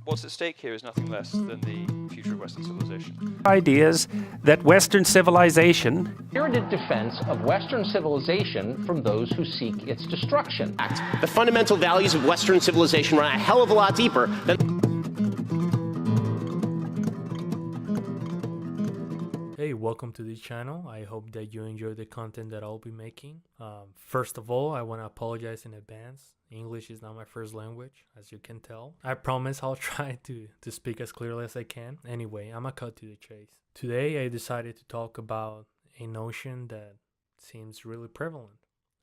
What's at stake here is nothing less than the future of Western civilization. Ideas that Western civilization spirited defense of Western civilization from those who seek its destruction. The fundamental values of Western civilization run a hell of a lot deeper than... Hey, welcome to this channel. I hope that you enjoy the content that I'll be making. First of all, I want to apologize in advance. English is not my first language, as you can tell. I promise I'll try to speak as clearly as I can. Anyway, I'm gonna cut to the chase. Today, I decided to talk about a notion that seems really prevalent,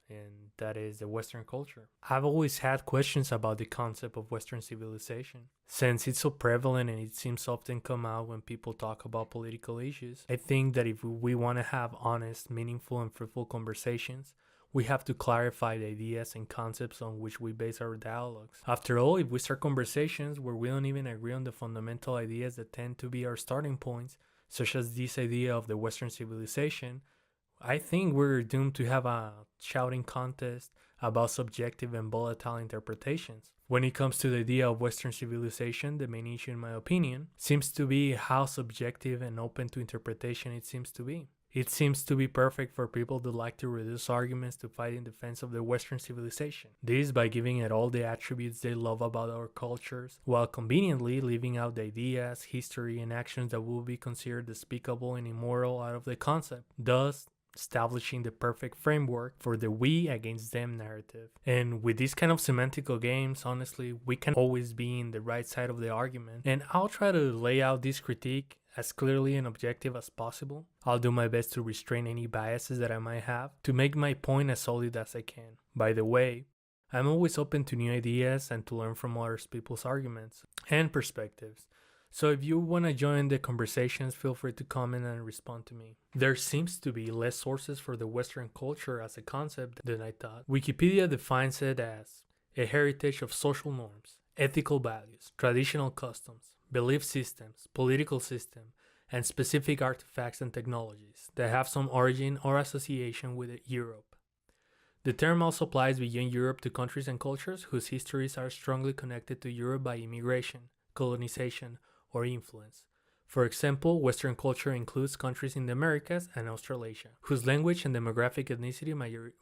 and that is the Western culture. I've always had questions about the concept of Western civilization. Since it's so prevalent and it seems often come out when people talk about political issues, I think that if we want to have honest, meaningful, and fruitful conversations, we have to clarify the ideas and concepts on which we base our dialogues. After all, if we start conversations where we don't even agree on the fundamental ideas that tend to be our starting points, such as this idea of the Western civilization, I think we're doomed to have a shouting contest about subjective and volatile interpretations. When it comes to the idea of Western civilization, the main issue in my opinion seems to be how subjective and open to interpretation it seems to be. It seems to be perfect for people that like to reduce arguments to fight in defense of the Western civilization. This by giving it all the attributes they love about our cultures, while conveniently leaving out the ideas, history, and actions that will be considered despicable and immoral out of the concept, thus establishing the perfect framework for the we against them narrative. And with these kind of semantical games, honestly, we can always be in the right side of the argument. And I'll try to lay out this critique as clearly and objective as possible. I'll do my best to restrain any biases that I might have to make my point as solid as I can. By the way, I'm always open to new ideas and to learn from other people's arguments and perspectives. So if you want to join the conversations, feel free to comment and respond to me. There seems to be less sources for the Western culture as a concept than I thought. Wikipedia defines it as a heritage of social norms, ethical values, traditional customs, belief systems, political system, and specific artifacts and technologies that have some origin or association with Europe. The term also applies beyond Europe to countries and cultures whose histories are strongly connected to Europe by immigration, colonization, or influence. For example, Western culture includes countries in the Americas and Australasia, whose language and demographic ethnicity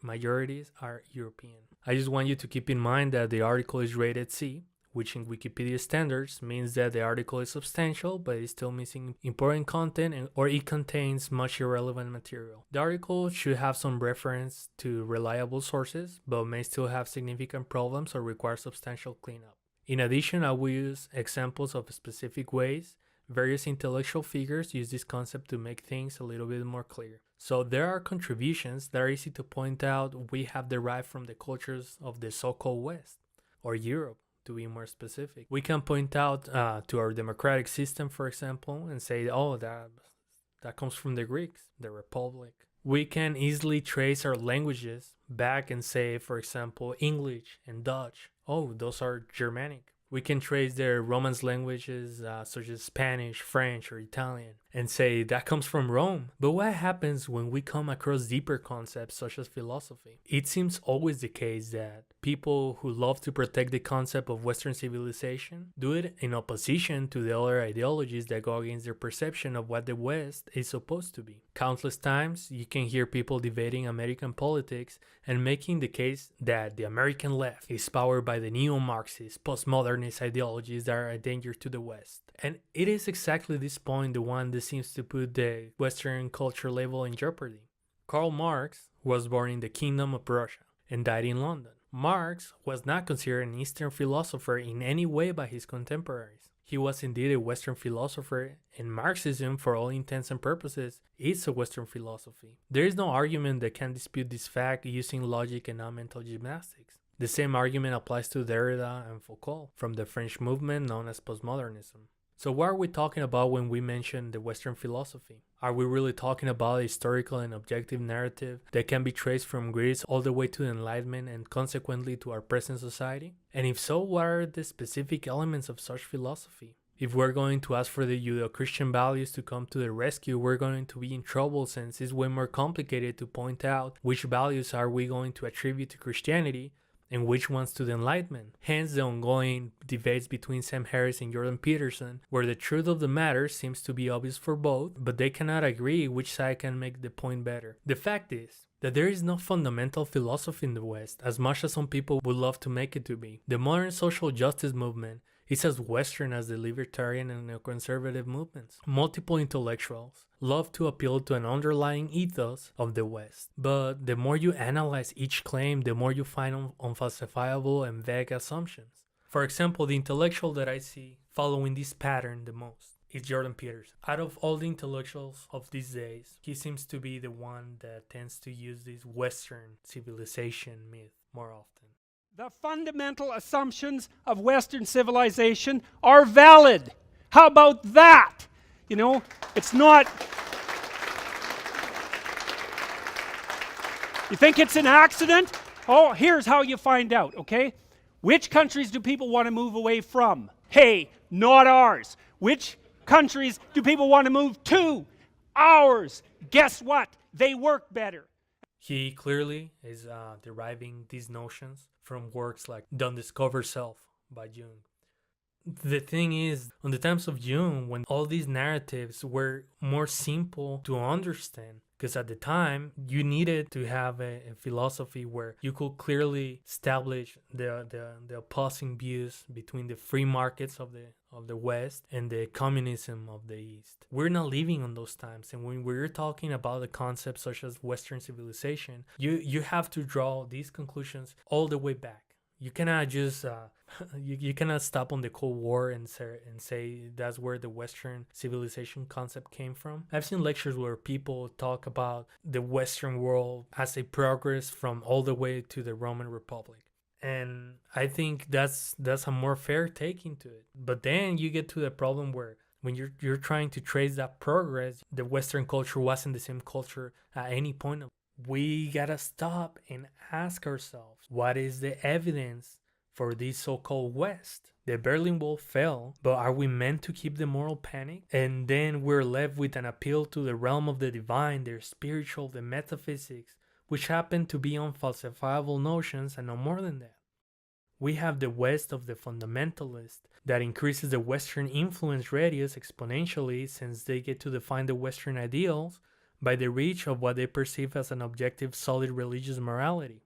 majorities are European. I just want you to keep in mind that the article is rated C, which in Wikipedia standards means that the article is substantial but is still missing important content or it contains much irrelevant material. The article should have some reference to reliable sources but may still have significant problems or require substantial cleanup. In addition, I will use examples of specific ways various intellectual figures use this concept to make things a little bit more clear. So there are contributions that are easy to point out we have derived from the cultures of the so-called West, or Europe, to be more specific. We can point out to our democratic system, for example, and say, oh, that comes from the Greeks, the Republic. We can easily trace our languages back and say, for example, English and Dutch. Oh, those are Germanic. We can trace their Romance languages such as Spanish, French, or Italian and say that comes from Rome. But what happens when we come across deeper concepts such as philosophy? It seems always the case that people who love to protect the concept of Western civilization do it in opposition to the other ideologies that go against their perception of what the West is supposed to be. Countless times you can hear people debating American politics and making the case that the American left is powered by the neo-Marxist, postmodernist ideologies that are a danger to the West. And it is exactly this point the one that seems to put the Western culture label in jeopardy. Karl Marx was born in the Kingdom of Prussia and died in London. Marx was not considered an Eastern philosopher in any way by his contemporaries. He was indeed a Western philosopher, and Marxism, for all intents and purposes, is a Western philosophy. There is no argument that can dispute this fact using logic and not mental gymnastics. The same argument applies to Derrida and Foucault from the French movement known as postmodernism. So what are we talking about when we mention the Western philosophy? Are we really talking about a historical and objective narrative that can be traced from Greece all the way to the Enlightenment and consequently to our present society? And if so, what are the specific elements of such philosophy? If we're going to ask for the Judeo-Christian values to come to the rescue, we're going to be in trouble since it's way more complicated to point out which values are we going to attribute to Christianity and which ones to the Enlightenment. Hence the ongoing debates between Sam Harris and Jordan Peterson, where the truth of the matter seems to be obvious for both, but they cannot agree which side can make the point better. The fact is that there is no fundamental philosophy in the West, as much as some people would love to make it to be. The modern social justice movement is as Western as the libertarian and neoconservative movements. Multiple intellectuals love to appeal to an underlying ethos of the West, but the more you analyze each claim, the more you find unfalsifiable and vague assumptions. For example, the intellectual that I see following this pattern the most is Jordan Peterson. Out of all the intellectuals of these days, he seems to be the one that tends to use this Western civilization myth more often. The fundamental assumptions of Western civilization are valid. How about that? You know, it's not... You think it's an accident? Oh, here's how you find out, okay? Which countries do people want to move away from? Hey, not ours. Which countries do people want to move to? Ours. Guess what? They work better. He clearly is deriving these notions from works like Don't Discover Self by Jung. The thing is, on the times of Jung, when all these narratives were more simple to understand, because at the time you needed to have a philosophy where you could clearly establish the opposing views between the free markets of the West and the communism of the East. We're not living on those times, and when we're talking about the concepts such as Western civilization, you have to draw these conclusions all the way back. You cannot just you cannot stop on the Cold War and say that's where the Western civilization concept came from. I've seen lectures where people talk about the Western world as a progress from all the way to the Roman Republic. And I think that's a more fair take into it. But then you get to the problem where when you're trying to trace that progress, the Western culture wasn't the same culture at any point. We gotta stop and ask ourselves, what is the evidence for this so-called West? The Berlin Wall fell, but are we meant to keep the moral panic? And then we're left with an appeal to the realm of the divine, the spiritual, the metaphysics, which happen to be unfalsifiable notions and no more than that. We have the West of the fundamentalist that increases the Western influence radius exponentially since they get to define the Western ideals by the reach of what they perceive as an objective, solid religious morality.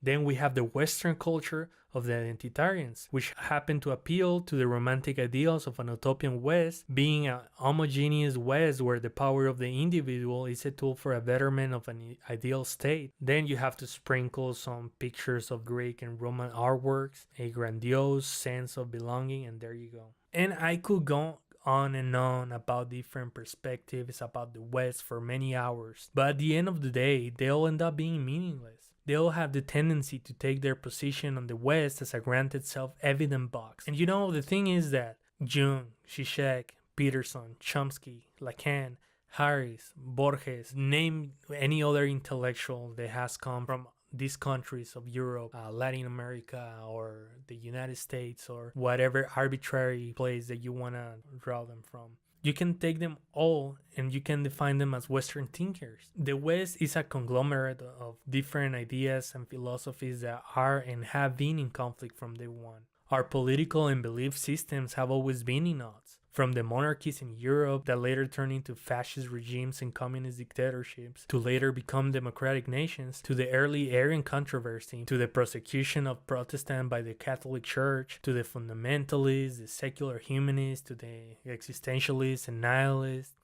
Then we have the Western culture of the identitarians, which happen to appeal to the romantic ideals of an utopian West, being a homogeneous West where the power of the individual is a tool for a betterment of an ideal state. Then you have to sprinkle some pictures of Greek and Roman artworks, a grandiose sense of belonging, and there you go. And I could go on and on about different perspectives about the West for many hours, but at the end of the day, they all end up being meaningless. They all have the tendency to take their position on the West as a granted self-evident box. And you know, the thing is that Jung, Zizek, Peterson, Chomsky, Lacan, Harris, Borges, name any other intellectual that has come from these countries of Europe, Latin America, or the United States, or whatever arbitrary place that you want to draw them from. You can take them all and you can define them as Western thinkers. The West is a conglomerate of different ideas and philosophies that are and have been in conflict from day one. Our political and belief systems have always been in odds. From the monarchies in Europe that later turned into fascist regimes and communist dictatorships, to later become democratic nations, to the early Arian controversy, to the persecution of Protestants by the Catholic Church, to the fundamentalists, the secular humanists, to the existentialists and nihilists.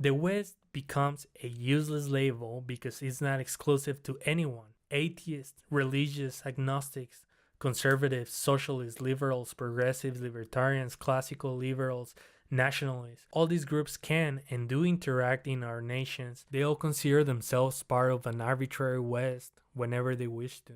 The West becomes a useless label because it's not exclusive to anyone. Atheists, religious, agnostics, conservatives, socialists, liberals, progressives, libertarians, classical liberals, nationalists. All these groups can and do interact in our nations. They all consider themselves part of an arbitrary West whenever they wish to.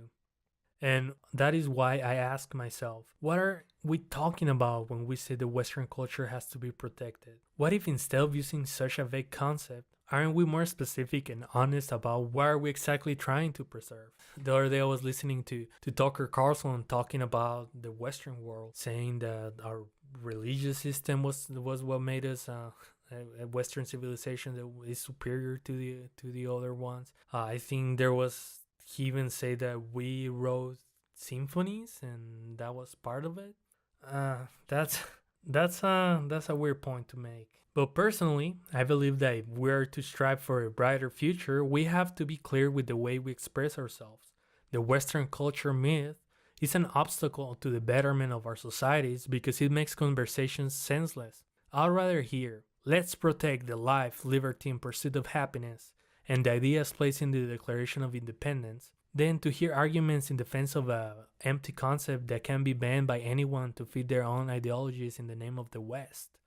And that is why I ask myself, what are we talking about when we say the Western culture has to be protected? What if instead of using such a vague concept, aren't we more specific and honest about what are we exactly trying to preserve? The other day I was listening to Tucker Carlson talking about the Western world, saying that our religious system was what made us a Western civilization that is superior to the other ones. I think he even said that we wrote symphonies, and that was part of it. That's a weird point to make. But personally, I believe that if we're to strive for a brighter future, we have to be clear with the way we express ourselves. The Western culture myth is an obstacle to the betterment of our societies because it makes conversations senseless. I'd rather hear, let's protect the life, liberty, and pursuit of happiness, and the ideas placed in the Declaration of Independence, than to hear arguments in defense of an empty concept that can be banned by anyone to fit their own ideologies in the name of the West.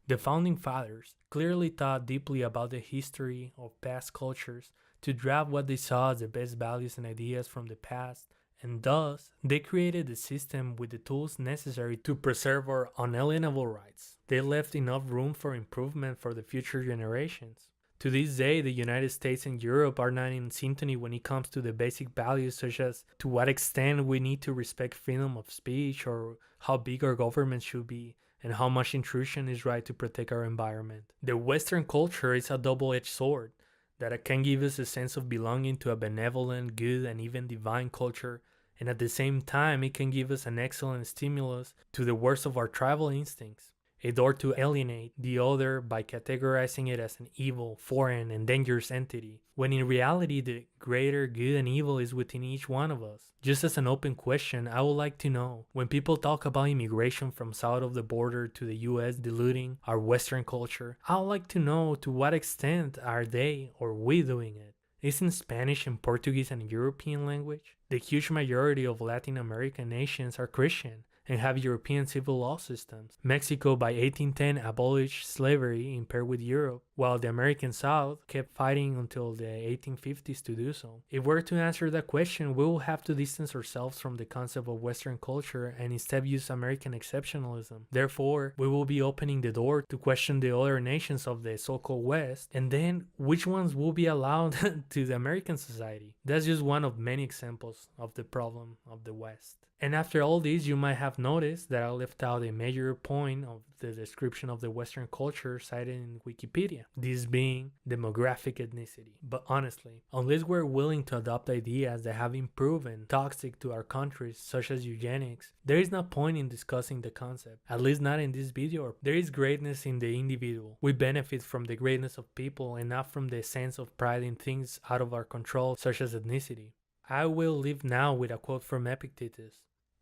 The Founding Fathers clearly thought deeply about the history of past cultures to draft what they saw as the best values and ideas from the past, and thus they created a system with the tools necessary to preserve our unalienable rights. They left enough room for improvement for the future generations. To this day, the United States and Europe are not in synchrony when it comes to the basic values such as to what extent we need to respect freedom of speech, or how big our government should be, and how much intrusion is right to protect our environment. The Western culture is a double-edged sword that can give us a sense of belonging to a benevolent, good, and even divine culture, and at the same time it can give us an excellent stimulus to the worst of our tribal instincts. A door to alienate the other by categorizing it as an evil, foreign, and dangerous entity, when in reality the greater good and evil is within each one of us. Just as an open question, I would like to know, when people talk about immigration from south of the border to the US diluting our Western culture, I would like to know to what extent are they or we doing it? Isn't Spanish and Portuguese an European language? The huge majority of Latin American nations are Christian and have European civil law systems. Mexico by 1810 abolished slavery in pair with Europe, while the American South kept fighting until the 1850s to do so. If we're to answer that question, we will have to distance ourselves from the concept of Western culture and instead use American exceptionalism. Therefore, we will be opening the door to question the other nations of the so-called West, and then which ones will be allowed to the American society. That's just one of many examples of the problem of the West. And after all this, you might have noticed that I left out a major point of the description of the Western culture cited in Wikipedia, this being demographic ethnicity. But honestly, unless we're willing to adopt ideas that have been proven toxic to our countries, such as eugenics, there is no point in discussing the concept, at least not in this video. There is greatness in the individual. We benefit from the greatness of people and not from the sense of pride in things out of our control, such as ethnicity. I will leave now with a quote from Epictetus,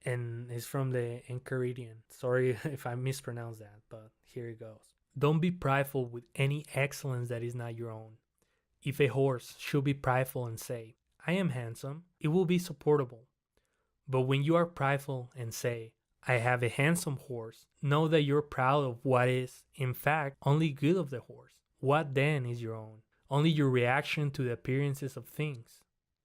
and it's from the Enchiridion. Sorry if I mispronounced that, but here it goes. Don't be prideful with any excellence that is not your own. If a horse should be prideful and say, I am handsome, it will be supportable. But when you are prideful and say, I have a handsome horse, know that you're proud of what is, in fact, only good of the horse. What then is your own? Only your reaction to the appearances of things.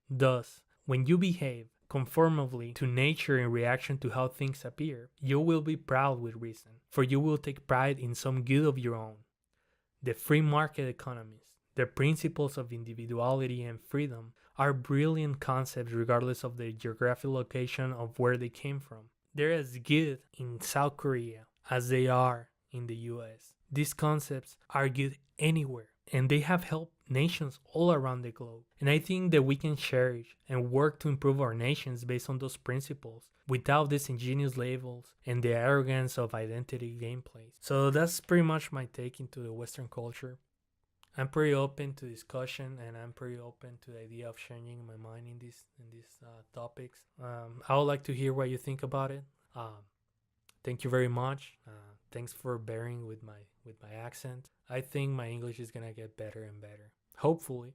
Thus, when you behave conformably to nature in reaction to how things appear, you will be proud with reason, for you will take pride in some good of your own. The free market economies, the principles of individuality and freedom, are brilliant concepts regardless of the geographic location of where they came from. They're as good in South Korea as they are in the US. These concepts are good anywhere, and they have helped nations all around the globe. And I think that we can cherish and work to improve our nations based on those principles without disingenuous labels and the arrogance of identity gameplays. So that's pretty much my take into the Western culture. I'm pretty open to discussion, and I'm pretty open to the idea of changing my mind in these topics. I would like to hear what you think about it. Thank you very much. Thanks for bearing with my accent. I think my English is gonna get better and better, hopefully.